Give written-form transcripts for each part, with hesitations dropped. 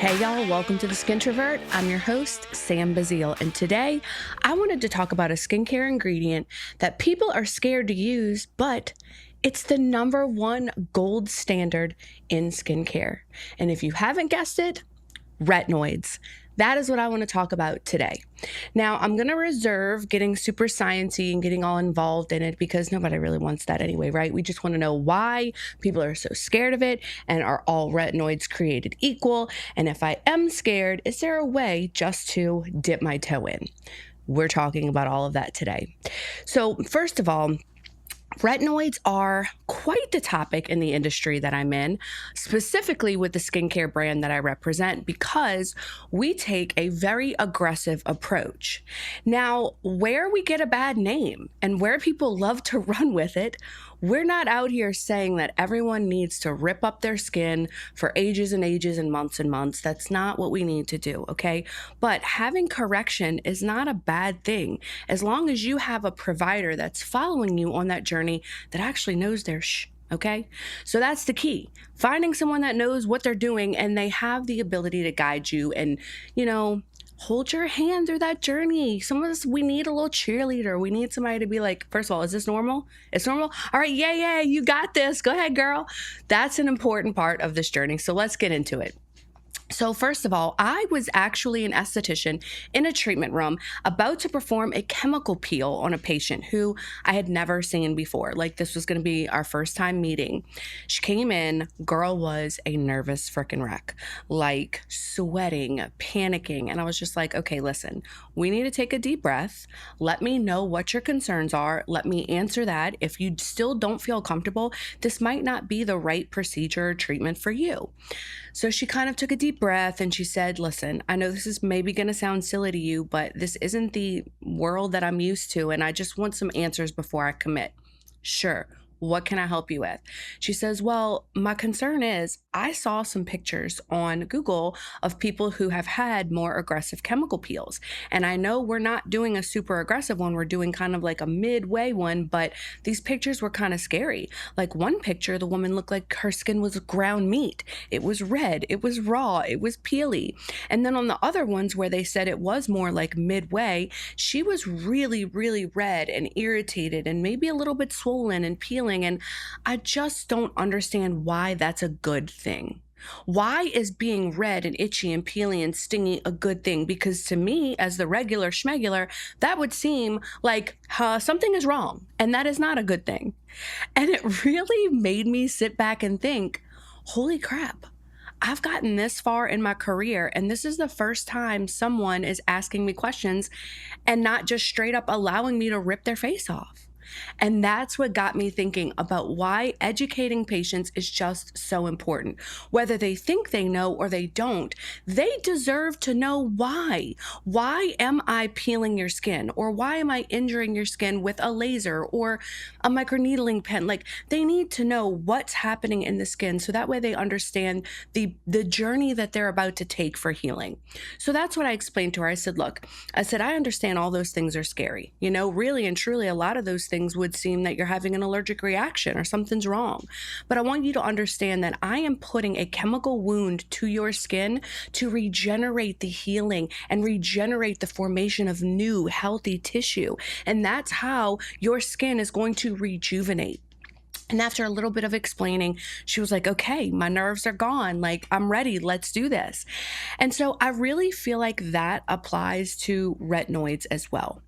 Hey y'all, welcome to the Skintrovert. I'm your host, Sam Bazile, and today I wanted to talk about a skincare ingredient that people are scared to use, but it's the number one gold standard in skincare. And if you haven't guessed it, retinoids. That is what I want to talk about today. Now, I'm going to reserve getting super sciencey and getting all involved in it because nobody really wants that anyway, right? We just want to know why people are so scared of it, and are all retinoids created equal? And if I am scared, is there a way just to dip my toe in? We're talking about all of that today. So first of all, retinoids are quite the topic in the industry that I'm in, specifically with the skincare brand that I represent, because we take a very aggressive approach. Now, where we get a bad name and where people love to run with it, we're not out here saying that everyone needs to rip up their skin for ages and ages and months. That's not what we need to do, okay? But having correction is not a bad thing, as long as you have a provider that's following you on that journey that actually knows their okay? So that's the key. Finding someone that knows what they're doing and they have the ability to guide you and, hold your hand through that journey. Some of us, we need a little cheerleader. We need somebody to be like, first of all, is this normal? It's normal? All right, yeah, you got this. Go ahead, girl. That's an important part of this journey. So let's get into it. So first of all, I was actually an esthetician in a treatment room about to perform a chemical peel on a patient who I had never seen before. Like, this was going to be our first time meeting. She came in, girl was a nervous frickin' wreck, like sweating, panicking. And I was just like, okay, listen, we need to take a deep breath. Let me know what your concerns are. Let me answer that. If you still don't feel comfortable, this might not be the right procedure or treatment for you. So she kind of took a deep breath and she said, listen, I know this is maybe going to sound silly to you, but this isn't the world that I'm used to, and I just want some answers before I commit. Sure. What can I help you with? She says, well, my concern is I saw some pictures on Google of people who have had more aggressive chemical peels. And I know we're not doing a super aggressive one. We're doing kind of like a midway one, but these pictures were kind of scary. Like one picture, the woman looked like her skin was ground meat. It was red. It was raw. It was peely. And then on the other ones where they said it was more like midway, she was really, really red and irritated and maybe a little bit swollen and peeling. And I just don't understand why that's a good thing. Why is being red and itchy and peely and stingy a good thing? Because to me, as the regular schmegular, that would seem like something is wrong, and that is not a good thing. And it really made me sit back and think, holy crap, I've gotten this far in my career, and this is the first time someone is asking me questions and not just straight up allowing me to rip their face off. And that's what got me thinking about why educating patients is just so important. Whether they think they know or they don't, they deserve to know why. Why am I peeling your skin? Or why am I injuring your skin with a laser or a microneedling pen? Like, they need to know what's happening in the skin so that way they understand the journey that they're about to take for healing. So that's what I explained to her. I said, look, I understand all those things are scary. Really and truly, a lot of those things would seem that you're having an allergic reaction or something's wrong. But I want you to understand that I am putting a chemical wound to your skin to regenerate the healing and regenerate the formation of new healthy tissue. And that's how your skin is going to rejuvenate. And after a little bit of explaining, she was like, okay, my nerves are gone. Like, I'm ready. Let's do this. And so I really feel like that applies to retinoids as well.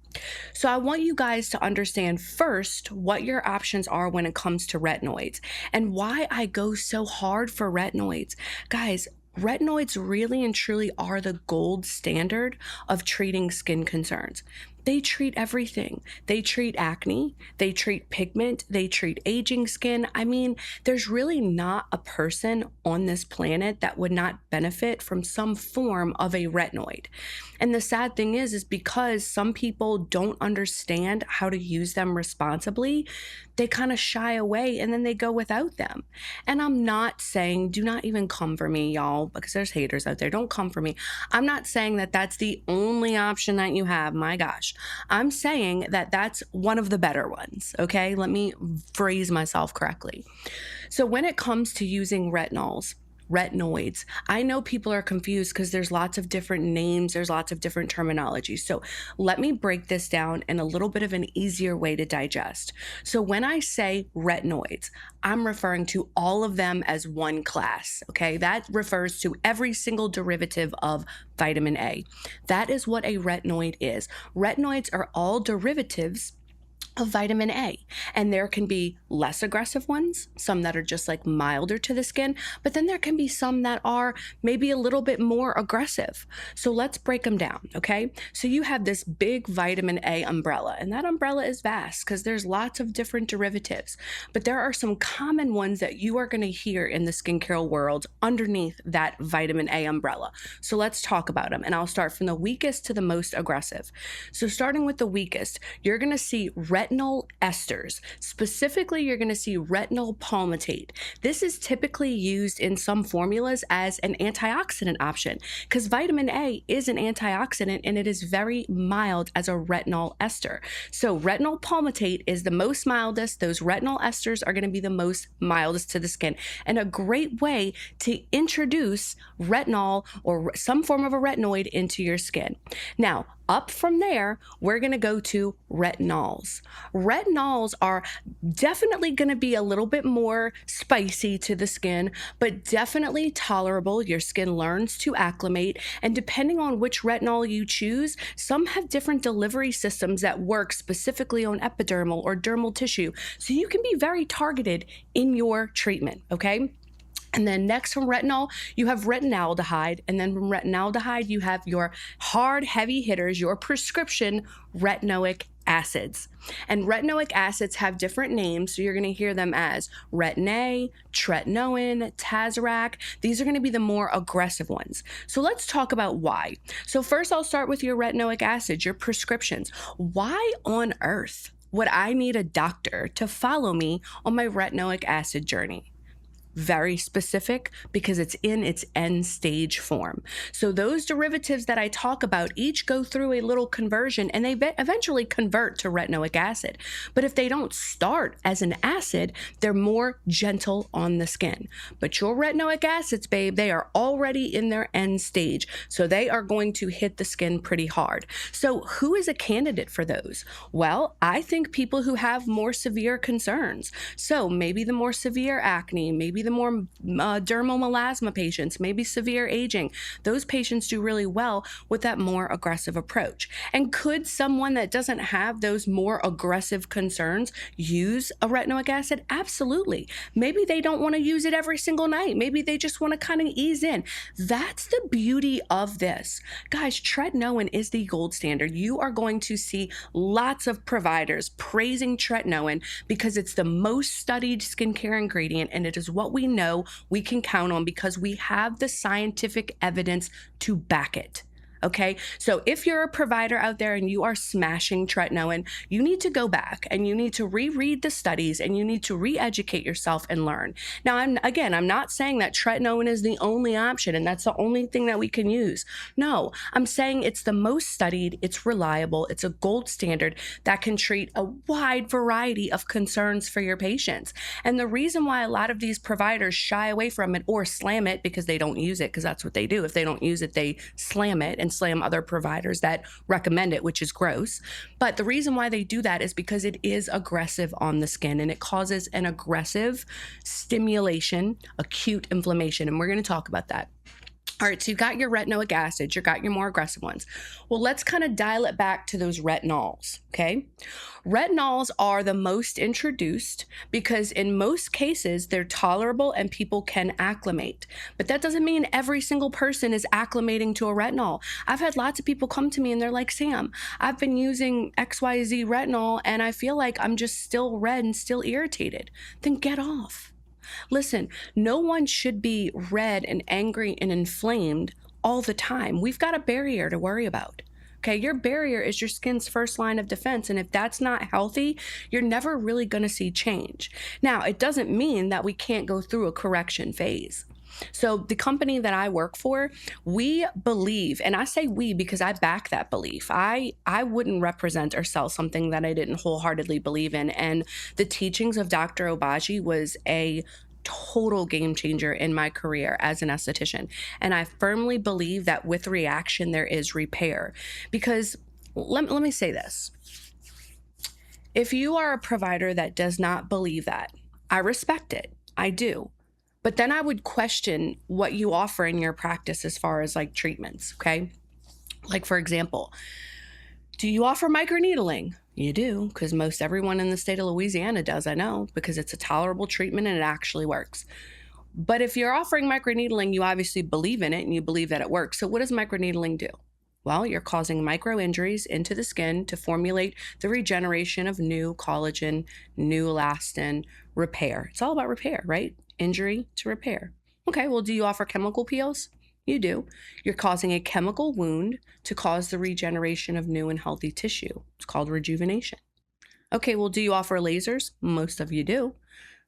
So I want you guys to understand first what your options are when it comes to retinoids and why I go so hard for retinoids. Guys, retinoids really and truly are the gold standard of treating skin concerns. They treat everything. They treat acne, they treat pigment, they treat aging skin. I mean, there's really not a person on this planet that would not benefit from some form of a retinoid. And the sad thing is because some people don't understand how to use them responsibly, they kind of shy away and then they go without them. And I'm not saying, do not even come for me, y'all, because there's haters out there. Don't come for me. I'm not saying that that's the only option that you have. My gosh. I'm saying that that's one of the better ones, okay? Let me phrase myself correctly. So when it comes to using retinols, retinoids. I know people are confused because there's lots of different names, there's lots of different terminology. So let me break this down in a little bit of an easier way to digest. So when I say retinoids, I'm referring to all of them as one class, okay? That refers to every single derivative of vitamin A. That is what a retinoid is. Retinoids are all derivatives of vitamin A. And there can be less aggressive ones, some that are just like milder to the skin, but then there can be some that are maybe a little bit more aggressive. So let's break them down, okay? So you have this big vitamin A umbrella, and that umbrella is vast because there's lots of different derivatives, but there are some common ones that you are going to hear in the skincare world underneath that vitamin A umbrella. So let's talk about them, and I'll start from the weakest to the most aggressive. So starting with the weakest, you're going to see retinol esters. Specifically, you're going to see retinol palmitate. This is typically used in some formulas as an antioxidant option because vitamin A is an antioxidant and it is very mild as a retinol ester. So retinol palmitate is the most mildest. Those retinol esters are going to be the most mildest to the skin, and a great way to introduce retinol or some form of a retinoid into your skin. Now, up from there, we're going to go to retinols. Retinols are definitely going to be a little bit more spicy to the skin, but definitely tolerable. Your skin learns to acclimate, and depending on which retinol you choose, some have different delivery systems that work specifically on epidermal or dermal tissue, so you can be very targeted in your treatment, okay? And then next from retinol, you have retinaldehyde. And then from retinaldehyde, you have your hard, heavy hitters, your prescription retinoic acids. And retinoic acids have different names. So you're going to hear them as Retin-A, Tretinoin, Tazorac. These are going to be the more aggressive ones. So let's talk about why. So first, I'll start with your retinoic acid, your prescriptions. Why on earth would I need a doctor to follow me on my retinoic acid journey? Very specific because it's in its end stage form. So those derivatives that I talk about each go through a little conversion and they eventually convert to retinoic acid. But if they don't start as an acid, they're more gentle on the skin. But your retinoic acids, babe, they are already in their end stage. So they are going to hit the skin pretty hard. So who is a candidate for those? Well, I think people who have more severe concerns. So maybe the more severe acne, maybe the more dermal melasma patients, maybe severe aging. Those patients do really well with that more aggressive approach. And could someone that doesn't have those more aggressive concerns use a retinoic acid? Absolutely. Maybe they don't want to use it every single night. Maybe they just want to kind of ease in. That's the beauty of this. Guys, Tretinoin is the gold standard. You are going to see lots of providers praising Tretinoin because it's the most studied skincare ingredient, and it is what we know we can count on because we have the scientific evidence to back it. Okay, so if you're a provider out there and you are smashing Tretinoin, you need to go back and you need to reread the studies and you need to re-educate yourself and learn. Now, I'm not saying that Tretinoin is the only option and that's the only thing that we can use. No, I'm saying it's the most studied, it's reliable, it's a gold standard that can treat a wide variety of concerns for your patients. And the reason why a lot of these providers shy away from it or slam it because they don't use it, because that's what they do. If they don't use it, they slam it and slam other providers that recommend it, which is gross. But the reason why they do that is because it is aggressive on the skin and it causes an aggressive stimulation, acute inflammation. And we're going to talk about that. All right, so you've got your retinoic acid, you've got your more aggressive ones. Well, let's kind of dial it back to those retinols, okay? Retinols are the most introduced because in most cases, they're tolerable and people can acclimate. But that doesn't mean every single person is acclimating to a retinol. I've had lots of people come to me and they're like, Sam, I've been using XYZ retinol and I feel like I'm just still red and still irritated. Then get off. Listen, no one should be red and angry and inflamed all the time. We've got a barrier to worry about. Okay, your barrier is your skin's first line of defense. And if that's not healthy, you're never really going to see change. Now, it doesn't mean that we can't go through a correction phase. So the company that I work for, we believe, and I say we because I back that belief. I wouldn't represent or sell something that I didn't wholeheartedly believe in. And the teachings of Dr. Obagi was a total game changer in my career as an esthetician. And I firmly believe that with reaction, there is repair. Because let me say this. If you are a provider that does not believe that, I respect it. I do. But then I would question what you offer in your practice as far as like treatments, okay? Like, for example, do you offer microneedling? You do, because most everyone in the state of Louisiana does, I know, because it's a tolerable treatment and it actually works. But if you're offering microneedling, you obviously believe in it and you believe that it works. So what does microneedling do? Well, you're causing micro injuries into the skin to formulate the regeneration of new collagen, new elastin, repair. It's all about repair, right? Injury to repair. Okay, well, do you offer chemical peels? You do. You're causing a chemical wound to cause the regeneration of new and healthy tissue. It's called rejuvenation. Okay, well, do you offer lasers? Most of you do.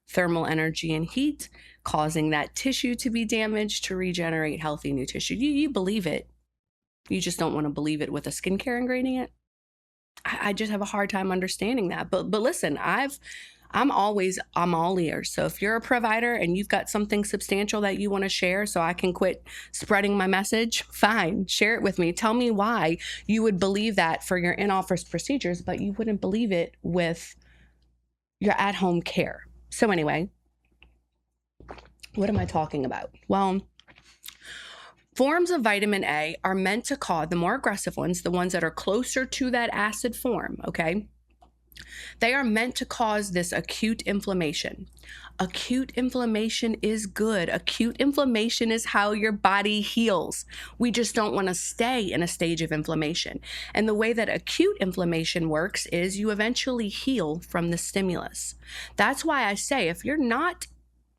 Thermal energy and heat, causing that tissue to be damaged to regenerate healthy new tissue. You believe it. You just don't want to believe it with a skincare ingredient. I just have a hard time understanding that. But listen, I'm all ears. So if you're a provider and you've got something substantial that you want to share so I can quit spreading my message, fine, share it with me. Tell me why you would believe that for your in-office procedures, but you wouldn't believe it with your at-home care. So anyway, what am I talking about? Well, forms of vitamin A are meant to cause, the more aggressive ones, the ones that are closer to that acid form, okay? They are meant to cause this acute inflammation. Acute inflammation is good. Acute inflammation is how your body heals. We just don't want to stay in a stage of inflammation. And the way that acute inflammation works is you eventually heal from the stimulus. That's why I say if you're not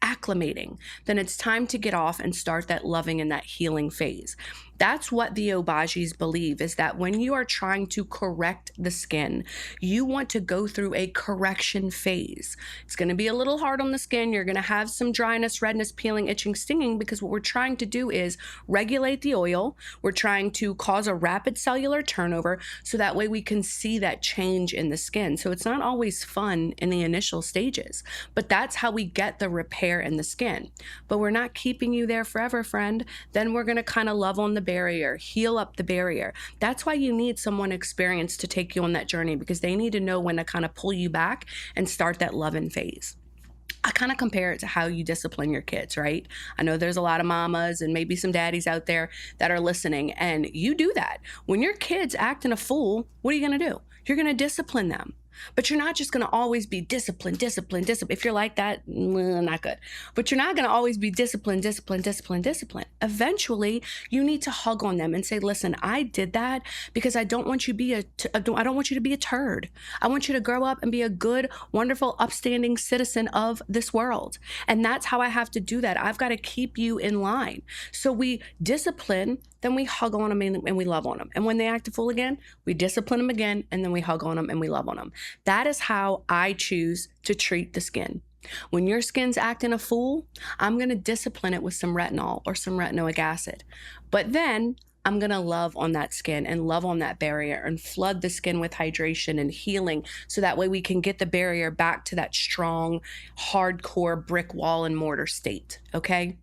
acclimating, then it's time to get off and start that loving and that healing phase. That's what the Obajis believe, is that when you are trying to correct the skin, you want to go through a correction phase. It's going to be a little hard on the skin. You're going to have some dryness, redness, peeling, itching, stinging, because what we're trying to do is regulate the oil. We're trying to cause a rapid cellular turnover so that way we can see that change in the skin. So it's not always fun in the initial stages, but that's how we get the repair in the skin. But we're not keeping you there forever, friend. Then we're going to kind of love on the barrier, heal up the barrier. That's why you need someone experienced to take you on that journey, because they need to know when to kind of pull you back and start that loving phase. I kind of compare it to how you discipline your kids, right? I know there's a lot of mamas and maybe some daddies out there that are listening, and you do that. When your kids acting a fool, what are you going to do? You're going to discipline them. But you're not just going to always be discipline. If you're like that, not good. But you're not going to always be discipline. Eventually, you need to hug on them and say, listen, I did that because I don't want you to be I don't want you to be a turd. I want you to grow up and be a good, wonderful, upstanding citizen of this world. And that's how I have to do that. I've got to keep you in line. So we discipline, then we hug on them and we love on them. And when they act a fool again, we discipline them again, and then we hug on them and we love on them. That is how I choose to treat the skin. When your skin's acting a fool, I'm going to discipline it with some retinol or some retinoic acid. But then I'm going to love on that skin and love on that barrier and flood the skin with hydration and healing, so that way we can get the barrier back to that strong, hardcore brick wall and mortar state, okay?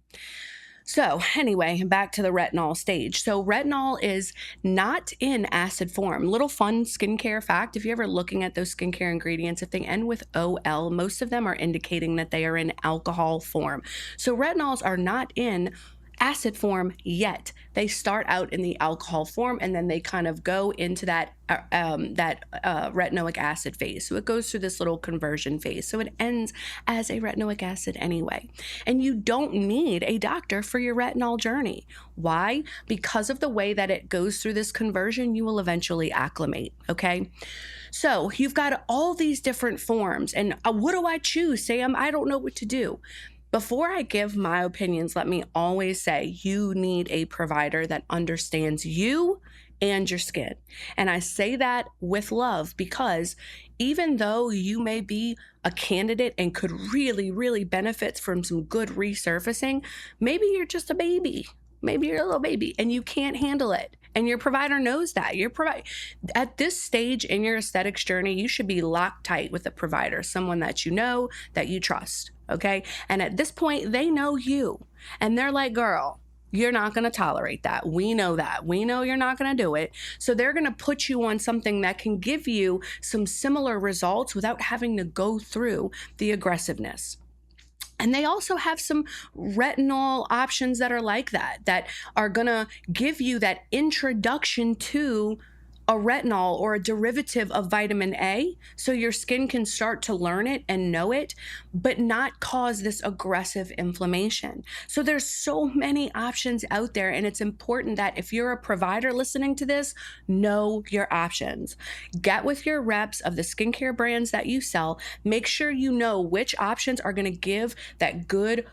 So anyway, back to the retinol stage. So retinol is not in acid form. Little fun skincare fact, if you're ever looking at those skincare ingredients, if they end with OL, most of them are indicating that they are in alcohol form. So retinols are not in acid form yet. They start out in the alcohol form, and then they kind of go into that retinoic acid phase. So it goes through this little conversion phase. So it ends as a retinoic acid anyway. And you don't need a doctor for your retinol journey. Why? Because of the way that it goes through this conversion, you will eventually acclimate, okay? So you've got all these different forms, and what do I choose, Sam? I don't know what to do. Before I give my opinions, let me always say you need a provider that understands you and your skin. And I say that with love, because even though you may be a candidate and could really, really benefit from some good resurfacing, maybe you're just a baby. maybe you're a little baby and you can't handle it. And your provider knows that. At this stage in your aesthetics journey, you should be locked tight with a provider, someone that you know, that you trust, okay? And at this point, they know you. And they're like, girl, you're not going to tolerate that. We know that. We know you're not going to do it. So they're going to put you on something that can give you some similar results without having to go through the aggressiveness. And they also have some retinol options that are like that are gonna give you that introduction to a retinol or a derivative of vitamin A, so your skin can start to learn it and know it, but not cause this aggressive inflammation. So there's so many options out there, and it's important that if you're a provider listening to this, know your options. Get with your reps of the skincare brands that you sell. Make sure you know which options are gonna give that good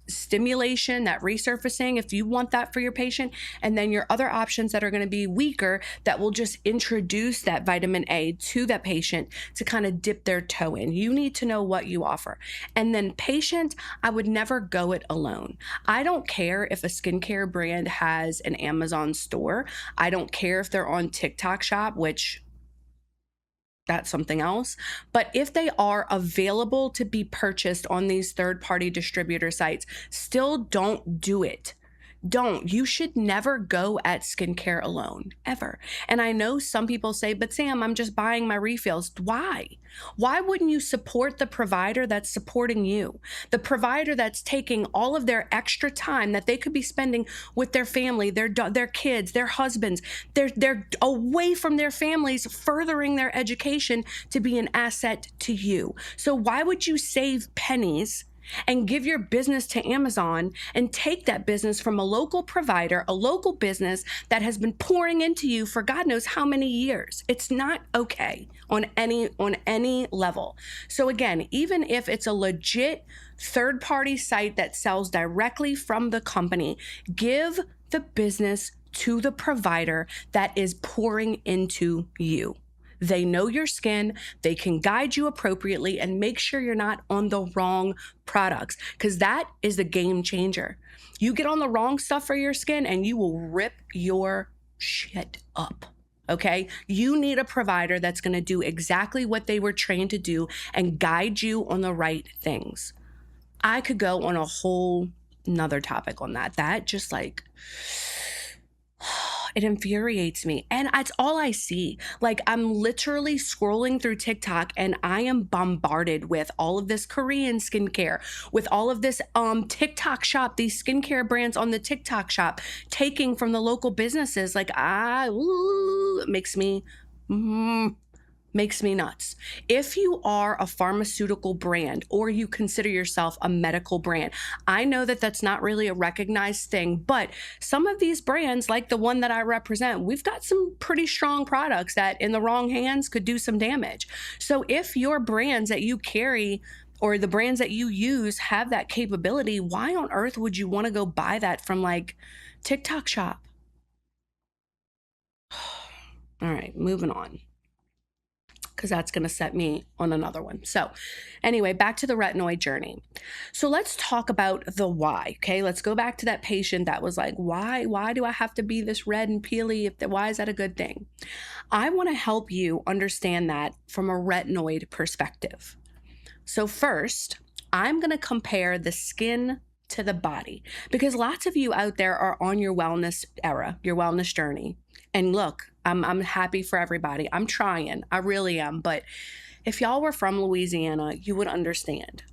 stimulation, that resurfacing, if you want that for your patient, and then your other options that are going to be weaker that will just introduce that vitamin A to that patient to kind of dip their toe in. You need to know what you offer. And then patient, I would never go it alone. I don't care if a skincare brand has an Amazon store. I don't care if they're on TikTok Shop, which that's something else. But if they are available to be purchased on these third-party distributor sites, still don't do it. Don't. You should never go at skincare alone, ever. And I know some people say, but Sam, I'm just buying my refills. Why? Why wouldn't you support the provider that's supporting you? The provider that's taking all of their extra time that they could be spending with their family, their kids, their husbands. They're away from their families, furthering their education to be an asset to you. So why would you save pennies and give your business to Amazon and take that business from a local provider, a local business that has been pouring into you for God knows how many years? It's not okay on any level. So again, even if it's a legit third-party site that sells directly from the company, give the business to the provider that is pouring into you. They know your skin, they can guide you appropriately, and make sure you're not on the wrong products, because that is the game changer. You get on the wrong stuff for your skin and you will rip your shit up. Okay? You need a provider that's going to do exactly what they were trained to do and guide you on the right things. I could go on a whole nother topic on that. That just like, it infuriates me. And it's all I see. Like, I'm literally scrolling through TikTok and I am bombarded with all of this Korean skincare, with all of this TikTok shop, these skincare brands on the TikTok shop, taking from the local businesses. Like, it makes me nuts. If you are a pharmaceutical brand or you consider yourself a medical brand, I know that that's not really a recognized thing, but some of these brands, like the one that I represent, we've got some pretty strong products that in the wrong hands could do some damage. So if your brands that you carry or the brands that you use have that capability, why on earth would you want to go buy that from like TikTok Shop? All right, moving on, because that's going to set me on another one. So anyway, back to the retinoid journey. So let's talk about the why, okay? Let's go back to that patient that was like, why do I have to be this red and peely? Why is that a good thing? I want to help you understand that from a retinoid perspective. So first, I'm going to compare the skin to the body, because lots of you out there are on your wellness era, your wellness journey. And look, I'm happy for everybody. I'm trying. I really am. But if y'all were from Louisiana, you would understand.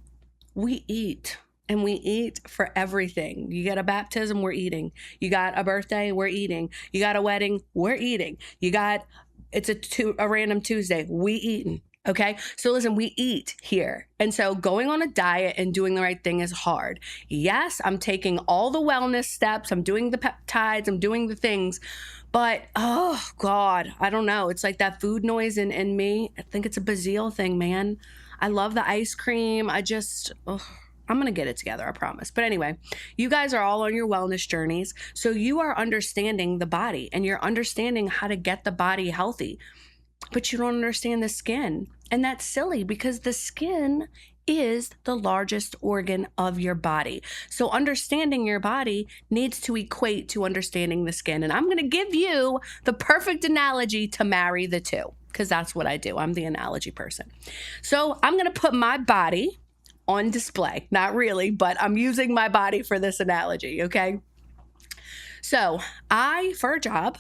We eat, and we eat for everything. You got a baptism, we're eating. You got a birthday, we're eating. You got a wedding, we're eating. It's a random Tuesday, we eating. Okay, so listen, we eat here. And so going on a diet and doing the right thing is hard. Yes, I'm taking all the wellness steps. I'm doing the peptides. I'm doing the things. But, oh, God, I don't know. It's like that food noise in me. I think it's a Bazile thing, man. I love the ice cream. I'm going to get it together, I promise. But anyway, you guys are all on your wellness journeys. So you are understanding the body and you're understanding how to get the body healthy. But you don't understand the skin. And that's silly, because the skin is the largest organ of your body. So understanding your body needs to equate to understanding the skin. And I'm going to give you the perfect analogy to marry the two, because that's what I do. I'm the analogy person. So I'm going to put my body on display. Not really, but I'm using my body for this analogy, okay? So for a job,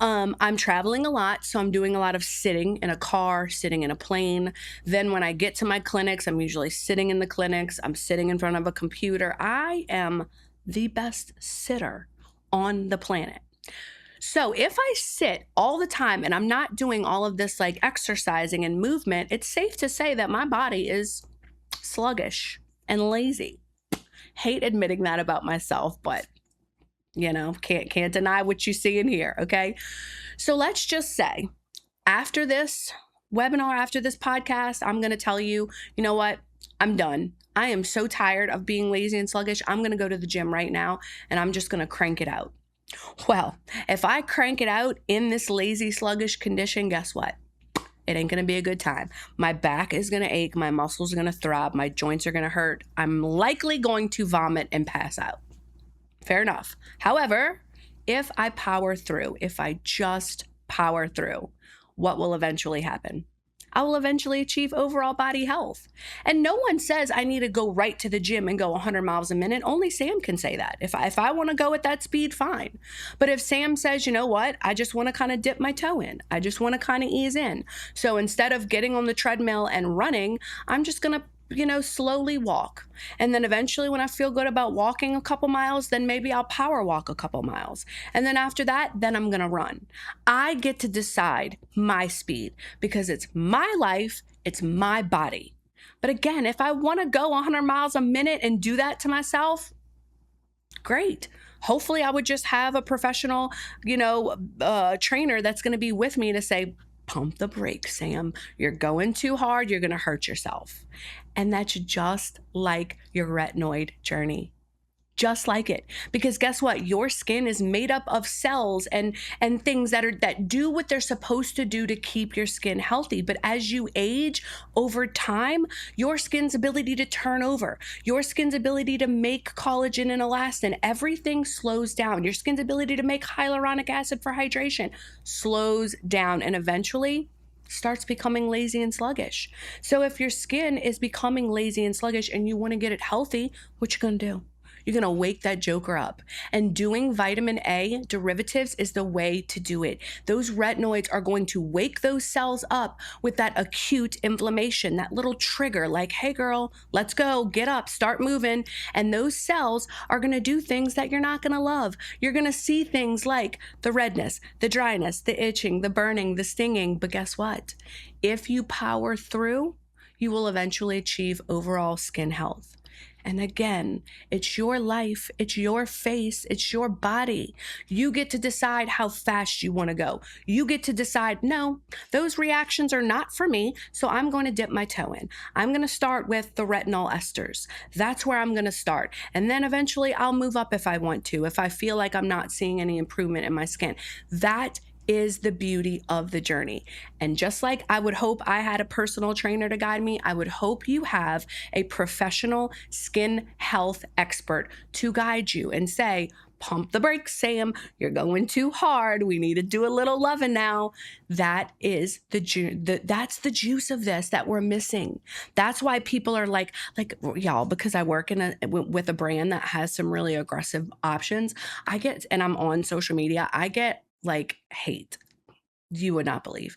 I'm traveling a lot. So I'm doing a lot of sitting in a car, sitting in a plane. Then when I get to my clinics, I'm usually sitting in the clinics. I'm sitting in front of a computer. I am the best sitter on the planet. So if I sit all the time and I'm not doing all of this like exercising and movement, it's safe to say that my body is sluggish and lazy. Hate admitting that about myself, but can't deny what you see and hear, okay? So let's just say after this webinar, after this podcast, I'm going to tell you, you know what? I'm done. I am so tired of being lazy and sluggish. I'm going to go to the gym right now and I'm just going to crank it out. Well, if I crank it out in this lazy, sluggish condition, guess what? It ain't going to be a good time. My back is going to ache. My muscles are going to throb. My joints are going to hurt. I'm likely going to vomit and pass out. Fair enough. However, if I power through, if I just power through, what will eventually happen? I will eventually achieve overall body health. And no one says I need to go right to the gym and go 100 miles a minute. Only Sam can say that. If I want to go at that speed, fine. But if Sam says, you know what, I just want to kind of dip my toe in. I just want to kind of ease in. So instead of getting on the treadmill and running, I'm just going to slowly walk. And then eventually when I feel good about walking a couple miles, then maybe I'll power walk a couple miles. And then after that, then I'm going to run. I get to decide my speed because it's my life. It's my body. But again, if I want to go 100 miles a minute and do that to myself, great. Hopefully I would just have a professional, trainer that's going to be with me to say, pump the brakes, Sam. You're going too hard. You're going to hurt yourself. And that's just like your retinoid journey. Just like it. Because guess what? Your skin is made up of cells and things that do what they're supposed to do to keep your skin healthy. But as you age over time, your skin's ability to turn over, your skin's ability to make collagen and elastin, everything slows down. Your skin's ability to make hyaluronic acid for hydration slows down and eventually starts becoming lazy and sluggish. So if your skin is becoming lazy and sluggish and you want to get it healthy, what you gonna do? You're going to wake that joker up. And doing vitamin A derivatives is the way to do it. Those retinoids are going to wake those cells up with that acute inflammation, that little trigger like, hey girl, let's go, get up, start moving. And those cells are going to do things that you're not going to love. You're going to see things like the redness, the dryness, the itching, the burning, the stinging. But guess what? If you power through, you will eventually achieve overall skin health. And again, it's your life, it's your face, it's your body. You get to decide how fast you want to go. You get to decide, no, those reactions are not for me, so I'm going to dip my toe in. I'm going to start with the retinol esters. That's where I'm going to start. And then eventually I'll move up if I want to, if I feel like I'm not seeing any improvement in my skin. That is the beauty of the journey. And just like I would hope I had a personal trainer to guide me, I would hope you have a professional skin health expert to guide you and say, pump the brakes, Sam. You're going too hard. We need to do a little loving now. That is that's the juice of this that we're missing. That's why people are like y'all, because I work with a brand that has some really aggressive options. And I'm on social media, I get hate. You would not believe.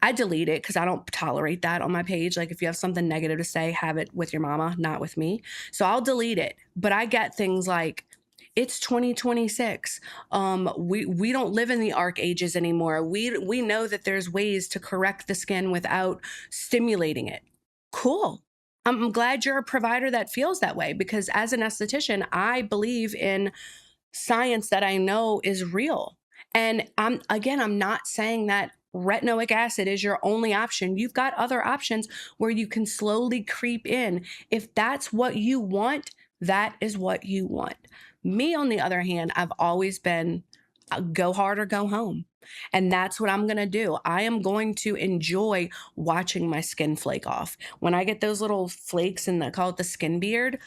I delete it because I don't tolerate that on my page. Like if you have something negative to say, have it with your mama, not with me. So I'll delete it. But I get things like, it's 2026. We don't live in the arc ages anymore. We know that there's ways to correct the skin without stimulating it. Cool. I'm glad you're a provider that feels that way, because as an esthetician, I believe in science that I know is real. And I'm not saying that retinoic acid is your only option. You've got other options where you can slowly creep in. If that's what you want, that is what you want. Me, on the other hand, I've always been go hard or go home. And that's what I'm going to do. I am going to enjoy watching my skin flake off. When I get those little flakes and I call it the skin beard,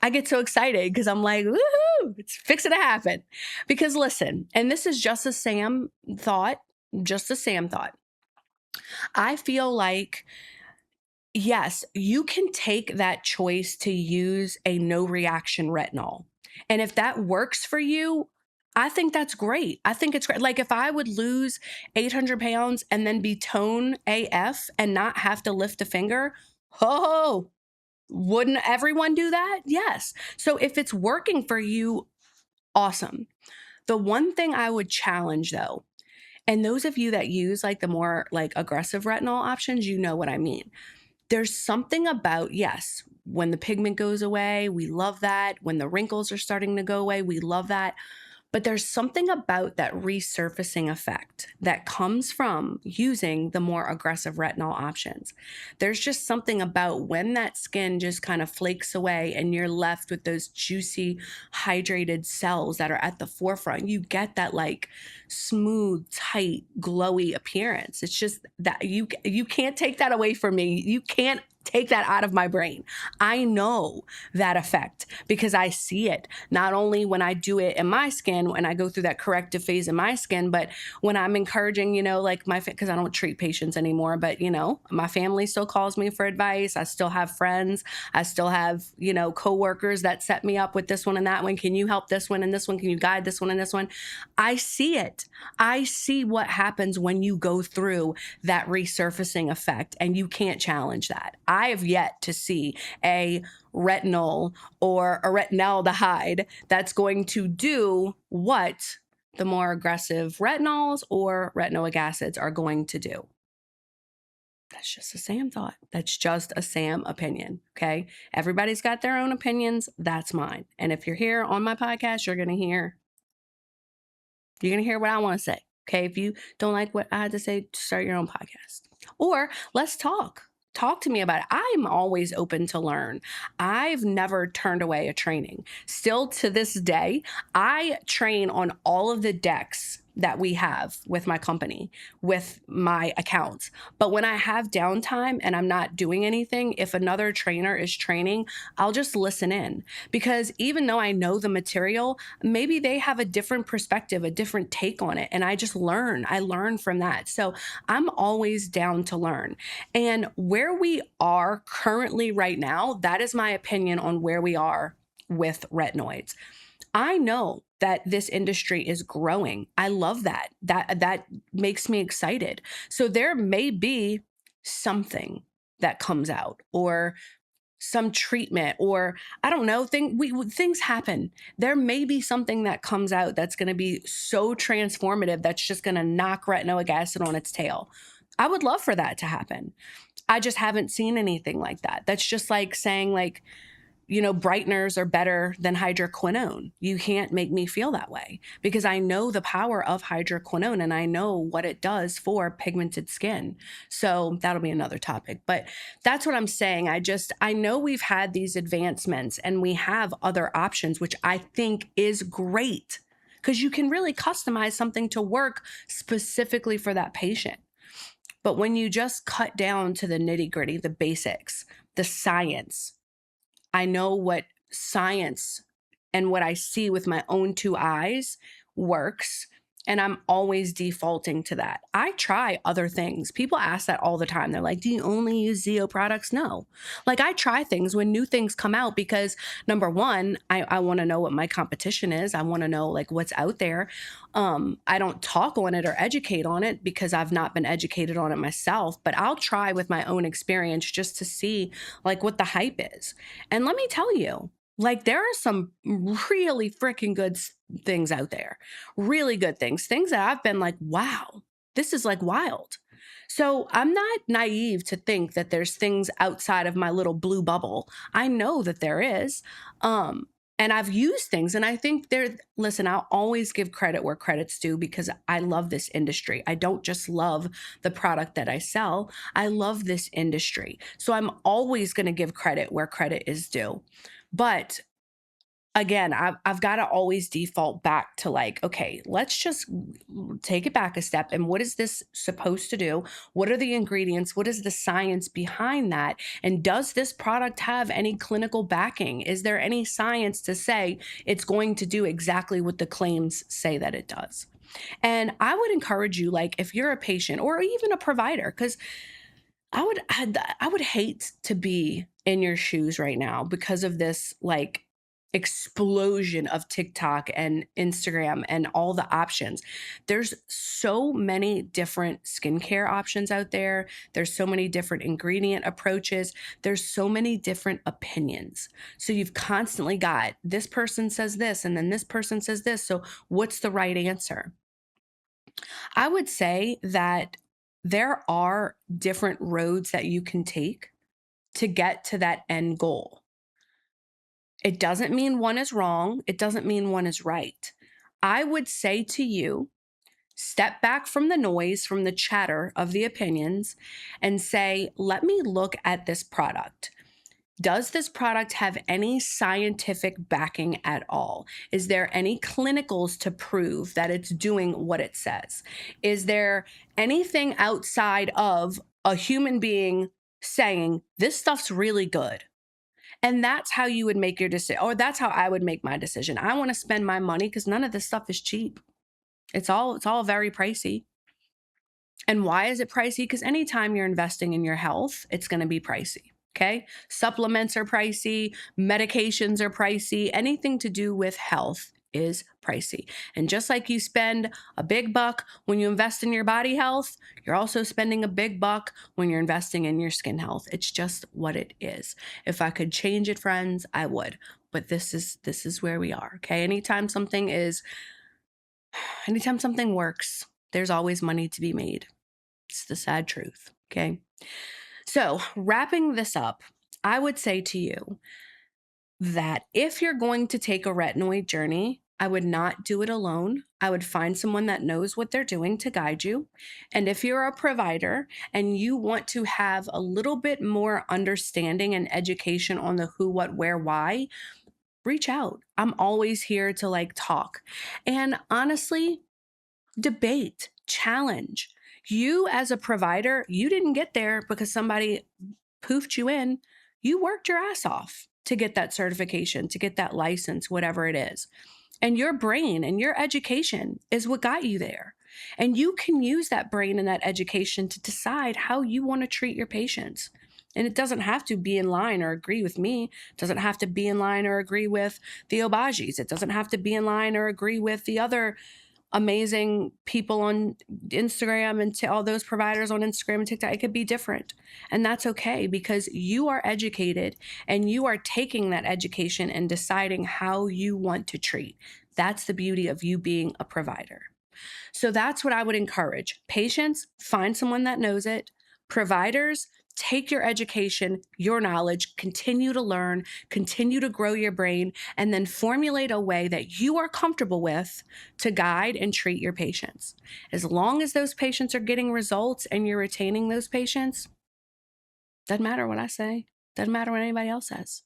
I get so excited because I'm like, woohoo, it's fixing to happen. Because listen, and this is just a Sam thought, just a Sam thought. I feel like, yes, you can take that choice to use a no reaction retinol. And if that works for you, I think that's great. I think it's great. Like if I would lose 800 pounds and then be tone AF and not have to lift a finger, oh, wouldn't everyone do that? Yes. So if it's working for you, awesome. The one thing I would challenge though, and those of you that use like the more like aggressive retinol options, you know what I mean. There's something about, yes, when the pigment goes away, we love that. When the wrinkles are starting to go away, we love that. But there's something about that resurfacing effect that comes from using the more aggressive retinol options. There's just something about when that skin just kind of flakes away and you're left with those juicy, hydrated cells that are at the forefront. You get that like smooth, tight, glowy appearance. It's just that you can't take that away from me. You can't take that out of my brain. I know that effect because I see it not only when I do it in my skin, when I go through that corrective phase in my skin, but when I'm encouraging, like because I don't treat patients anymore, but my family still calls me for advice. I still have friends. I still have, coworkers that set me up with this one and that one. Can you help this one and this one? Can you guide this one and this one? I see it. I see what happens when you go through that resurfacing effect and you can't challenge that. I have yet to see a retinol or a retinaldehyde that's going to do what the more aggressive retinols or retinoic acids are going to do. That's just a Sam thought. That's just a Sam opinion. Okay. Everybody's got their own opinions. That's mine. And if you're here on my podcast, you're going to hear what I want to say. Okay. If you don't like what I had to say, start your own podcast. Or let's talk. Talk to me about it. I'm always open to learn. I've never turned away a training. Still to this day, I train on all of the decks that we have with my company, with my accounts. But when I have downtime and I'm not doing anything, if another trainer is training, I'll just listen in. Because even though I know the material, maybe they have a different perspective, a different take on it. And I just learn. I learn from that. So I'm always down to learn. And where we are currently right now, that is my opinion on where we are with retinoids. I know that this industry is growing. I love that. That makes me excited. So there may be something that comes out or some treatment or I don't know, things happen. There may be something that comes out that's going to be so transformative that's just going to knock retinoic acid on its tail. I would love for that to happen. I just haven't seen anything like that. That's just like saying like, brighteners are better than hydroquinone. You can't make me feel that way because I know the power of hydroquinone and I know what it does for pigmented skin. So that'll be another topic, but that's what I'm saying. I know we've had these advancements and we have other options, which I think is great because you can really customize something to work specifically for that patient. But when you just cut down to the nitty gritty, the basics, the science, I know what science and what I see with my own two eyes works, and I'm always defaulting to that. I try other things. People ask that all the time. They're like, do you only use ZO products? No. Like I try things when new things come out because number one, I want to know what my competition is. I want to know like what's out there. I don't talk on it or educate on it because I've not been educated on it myself, but I'll try with my own experience just to see like what the hype is. And let me tell you, like there are some really freaking good things out there, really good things that I've been like, wow, this is like wild. So I'm not naive to think that there's things outside of my little blue bubble. I know that there is. And I've used things and I think listen, I'll always give credit where credit's due because I love this industry. I don't just love the product that I sell. I love this industry. So I'm always going to give credit where credit is due. But again, I've got to always default back to like, okay, let's just take it back a step. And what is this supposed to do? What are the ingredients? What is the science behind that? And does this product have any clinical backing? Is there any science to say it's going to do exactly what the claims say that it does? And I would encourage you, like, if you're a patient or even a provider, because I would hate to be in your shoes right now because of this like explosion of TikTok and Instagram and all the options. There's so many different skincare options out there. There's so many different ingredient approaches. There's so many different opinions. So you've constantly got this person says this and then this person says this. So what's the right answer? I would say that there are different roads that you can take to get to that end goal. It doesn't mean one is wrong. It doesn't mean one is right. I would say to you, step back from the noise, from the chatter of the opinions, and say, let me look at this product. Does this product have any scientific backing at all? Is there any clinicals to prove that it's doing what it says? Is there anything outside of a human being saying, this stuff's really good? And that's how you would make your decision, or that's how I would make my decision. I want to spend my money because none of this stuff is cheap. It's all very pricey. And why is it pricey? Because anytime you're investing in your health, it's going to be pricey. Okay. Supplements are pricey. Medications are pricey. Anything to do with health is pricey. And just like you spend a big buck when you invest in your body health, you're also spending a big buck when you're investing in your skin health. It's just what it is. If I could change it, friends, I would. But this is where we are. Okay. Anytime something works, there's always money to be made. It's the sad truth. Okay. So wrapping this up, I would say to you that if you're going to take a retinoid journey, I would not do it alone. I would find someone that knows what they're doing to guide you. And if you're a provider and you want to have a little bit more understanding and education on the who, what, where, why, reach out. I'm always here to like talk. And honestly, debate, challenge. You as a provider, you didn't get there because somebody poofed you in. You worked your ass off to get that certification, to get that license, whatever it is. And your brain and your education is what got you there. And you can use that brain and that education to decide how you want to treat your patients. And it doesn't have to be in line or agree with me. It doesn't have to be in line or agree with the Obajis. It doesn't have to be in line or agree with the other amazing people on Instagram and all those providers on Instagram and TikTok. It could be different. And that's okay because you are educated and you are taking that education and deciding how you want to treat. That's the beauty of you being a provider. So that's what I would encourage. Patients, find someone that knows it. Providers, take your education, your knowledge, continue to learn, continue to grow your brain, and then formulate a way that you are comfortable with to guide and treat your patients. As long as those patients are getting results and you're retaining those patients, doesn't matter what I say, doesn't matter what anybody else says.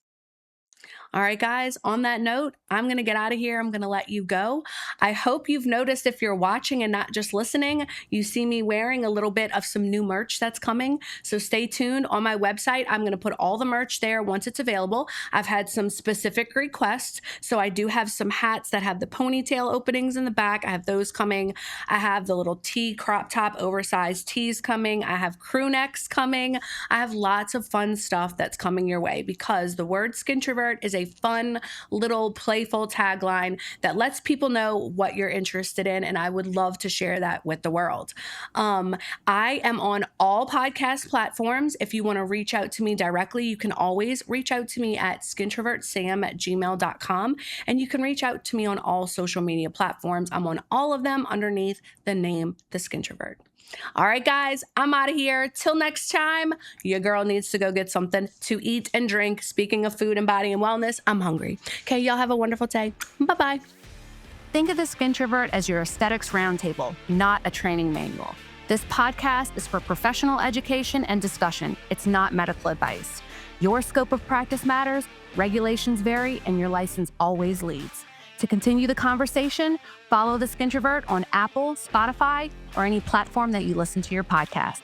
All right, guys, on that note, I'm going to get out of here. I'm going to let you go. I hope you've noticed if you're watching and not just listening, you see me wearing a little bit of some new merch that's coming. So stay tuned on my website. I'm going to put all the merch there once it's available. I've had some specific requests. So I do have some hats that have the ponytail openings in the back. I have those coming. I have the little tee crop top oversized tees coming. I have crew necks coming. I have lots of fun stuff that's coming your way because the word Skintrovert is a fun little playful tagline that lets people know what you're interested in, and I would love to share that with the world. I am on all podcast platforms. If you want to reach out to me directly, you can always reach out to me at skintrovertsam@gmail.com, and you can reach out to me on all social media platforms. I'm on all of them underneath the name The Skintrovert. All right, guys, I'm out of here. Till next time, your girl needs to go get something to eat and drink. Speaking of food and body and wellness, I'm hungry. Okay, y'all have a wonderful day. Bye-bye. Think of the Skintrovert as your aesthetics roundtable, not a training manual. This podcast is for professional education and discussion. It's not medical advice. Your scope of practice matters, regulations vary, and your license always leads. To continue the conversation, follow the Skintrovert on Apple, Spotify, or any platform that you listen to your podcast.